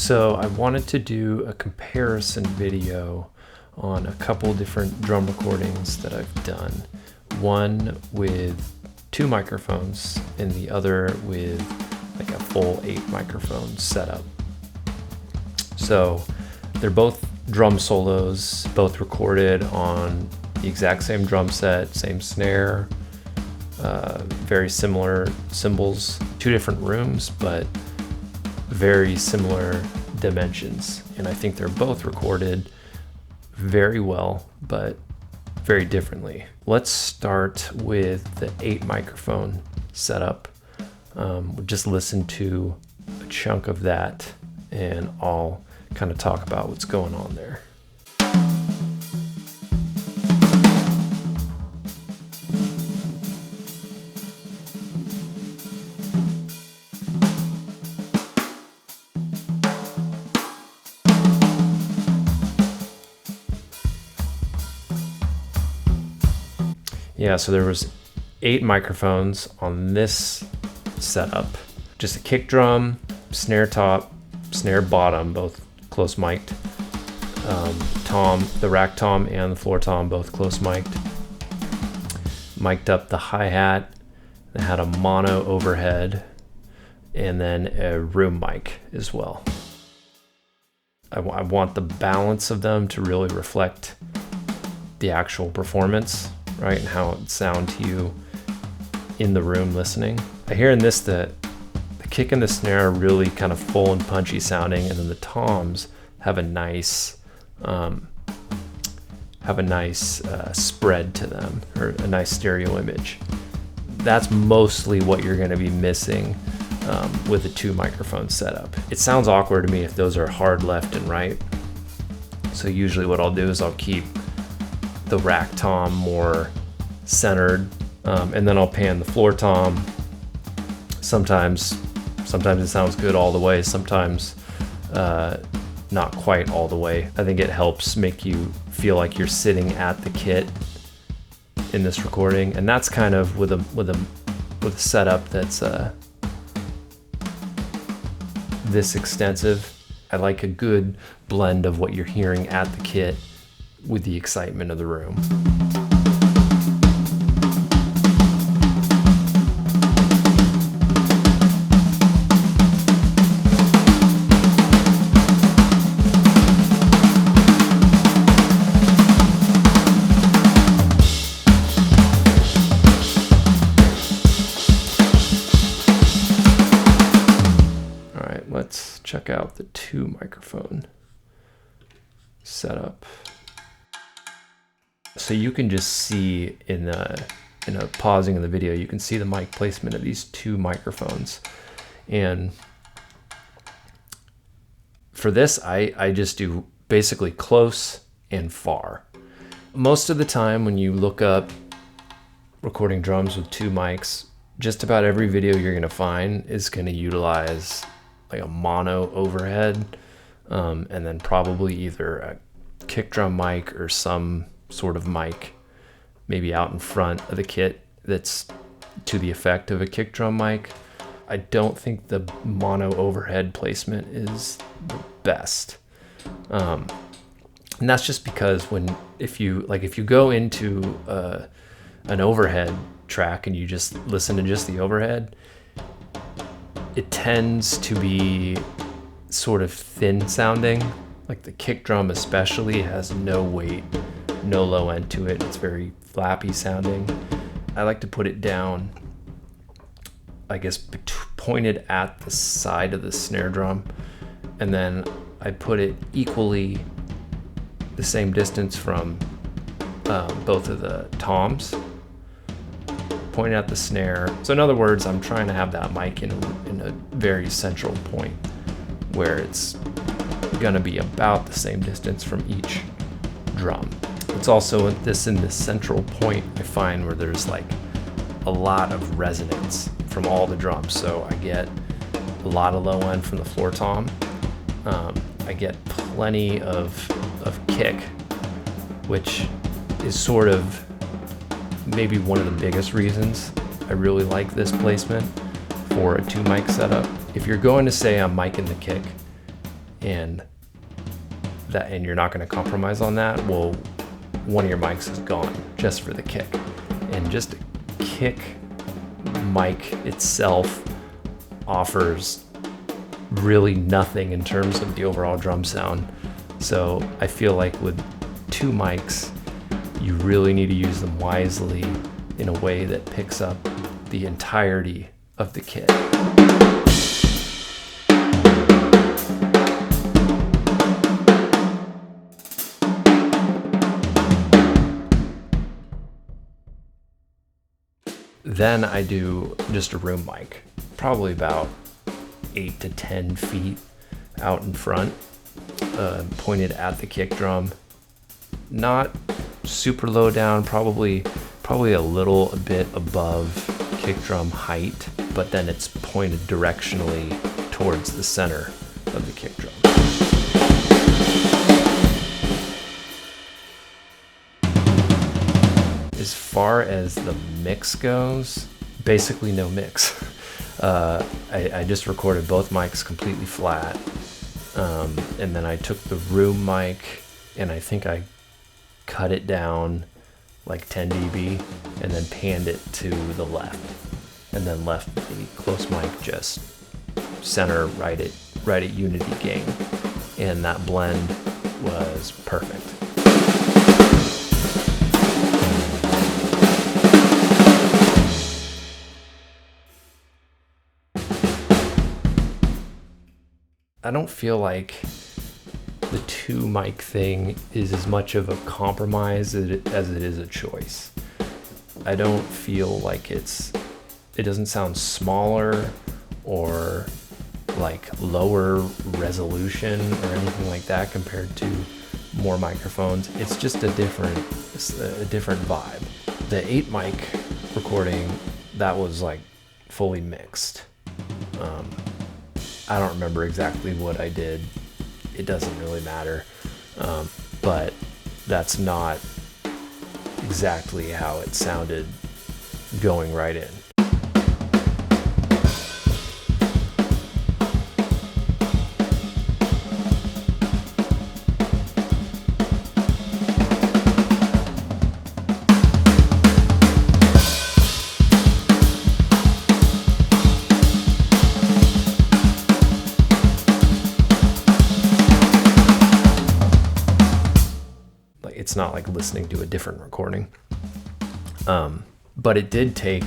So I wanted to do a comparison video on a couple different drum recordings that I've done. One with 2 microphones and the other with like a full 8 microphone setup. So they're both drum solos, both recorded on the exact same drum set, same snare, very similar cymbals, 2 different rooms, but very similar dimensions. And I think they're both recorded very well, but very differently. Let's start with the 8 microphone setup. We'll just listen to a chunk of that and I'll kind of talk about what's going on there. Yeah, so there was 8 microphones on this setup. Just a kick drum, snare top, snare bottom, both close mic'd. Tom, the rack tom and the floor tom, both close mic'd. Mic'd up the hi-hat. It had a mono overhead and then a room mic as well. I want the balance of them to really reflect the actual performance, right, and how it sound to you in the room listening. I hear in this that the kick and the snare are really kind of full and punchy sounding, and then the toms have a nice spread to them, or a nice stereo image. That's mostly what you're going to be missing with a 2 microphone setup. It sounds awkward to me if those are hard left and right. So usually what I'll do is I'll keep the rack tom more centered, and then I'll pan the floor tom. Sometimes it sounds good all the way, sometimes not quite all the way. I think it helps make you feel like you're sitting at the kit in this recording, and that's kind of with a setup that's this extensive. I like a good blend of what you're hearing at the kit with the excitement of the room. All right, let's check out the 2 microphone setup. So you can just see in a pausing of the video, you can see the mic placement of these 2 microphones. And for this, I just do basically close and far. Most of the time when you look up recording drums with 2 mics, just about every video you're gonna find is gonna utilize like a mono overhead, and then probably either a kick drum mic or some sort of mic maybe out in front of the kit that's to the effect of a kick drum mic. I don't think the mono overhead placement is the best, and that's just because if you go into an overhead track and you just listen to just the overhead, it tends to be sort of thin sounding. Like the kick drum especially has no weight, no low end to it. It's very flappy sounding. I like to put it down, I guess, pointed at the side of the snare drum, and then I put it equally the same distance from both of the toms, pointed at the snare. So in other words, I'm trying to have that mic in a very central point where it's gonna be about the same distance from each drum. It's also in this central point I find where there's like a lot of resonance from all the drums. So I get a lot of low end from the floor tom. I get plenty of kick, which is sort of maybe one of the biggest reasons I really like this placement for a 2 mic setup. If you're going to say I'm micing the kick and you're not going to compromise on that, well, one of your mics is gone just for the kick. And just a kick mic itself offers really nothing in terms of the overall drum sound. So I feel like with two mics, you really need to use them wisely in a way that picks up the entirety of the kit. Then I do just a room mic, probably about 8 to 10 feet out in front, pointed at the kick drum. Not super low down, probably a bit above kick drum height, but then it's pointed directionally towards the center of the kick drum. As far as the mix goes, basically no mix. I just recorded both mics completely flat, and then I took the room mic and I think I cut it down like 10 dB and then panned it to the left, and then left the close mic just center right at unity gain, and that blend was perfect. I don't feel like the two mic thing is as much of a compromise as it is a choice. I don't feel like it doesn't sound smaller or like lower resolution or anything like that compared to more microphones. It's just a different vibe. The 8 mic recording, that was like fully mixed. I don't remember exactly what I did. It doesn't really matter. But that's not exactly how it sounded going right in. It's not like listening to a different recording. But it did take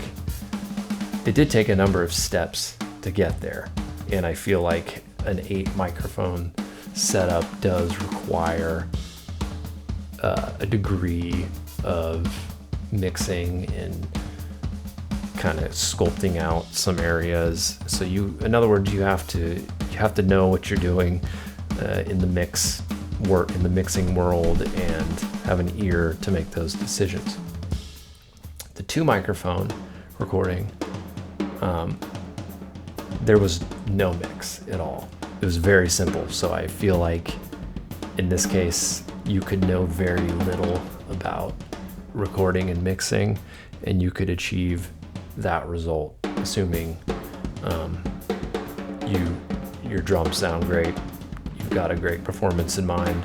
a number of steps to get there. And I feel like an 8 microphone setup does require a degree of mixing and kind of sculpting out some areas. So in other words, you have to know what you're doing in the mixing world and have an ear to make those decisions. The 2 microphone recording, there was no mix at all. It was very simple. So I feel like in this case, you could know very little about recording and mixing, and you could achieve that result, assuming your drums sound great, you've got a great performance in mind,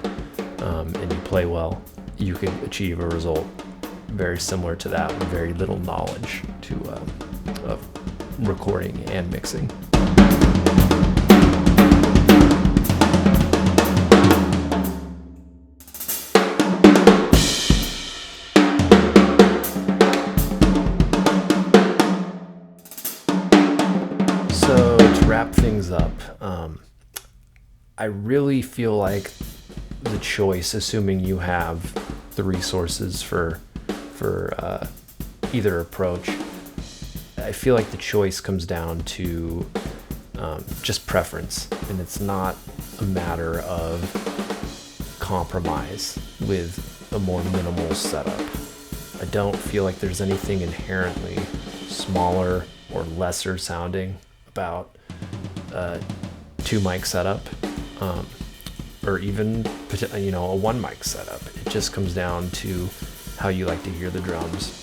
and you play well. You could achieve a result very similar to that with very little knowledge of recording and mixing. So to wrap things up, I really feel like the choice, assuming you have the resources for either approach, I feel like the choice comes down to just preference, and it's not a matter of compromise with a more minimal setup. I don't feel like there's anything inherently smaller or lesser sounding about a 2 mic setup, or even a 1 mic setup. It just comes down to how you like to hear the drums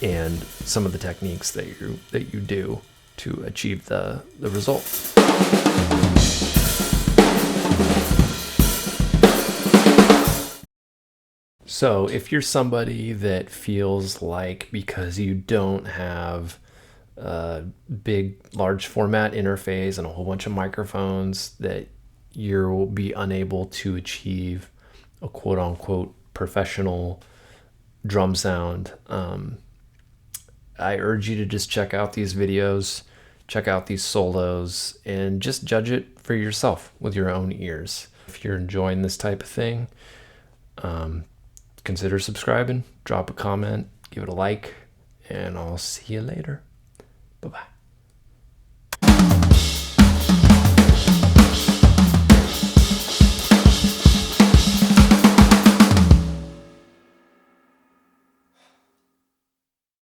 and some of the techniques that you do to achieve the result. So if you're somebody that feels like because you don't have a big, large format interface and a whole bunch of microphones that you'll be unable to achieve a quote unquote professional drum sound, I urge you to just check out these videos, check out these solos, and just judge it for yourself with your own ears. If you're enjoying this type of thing, consider subscribing, drop a comment, give it a like, and I'll see you later. Bye-bye.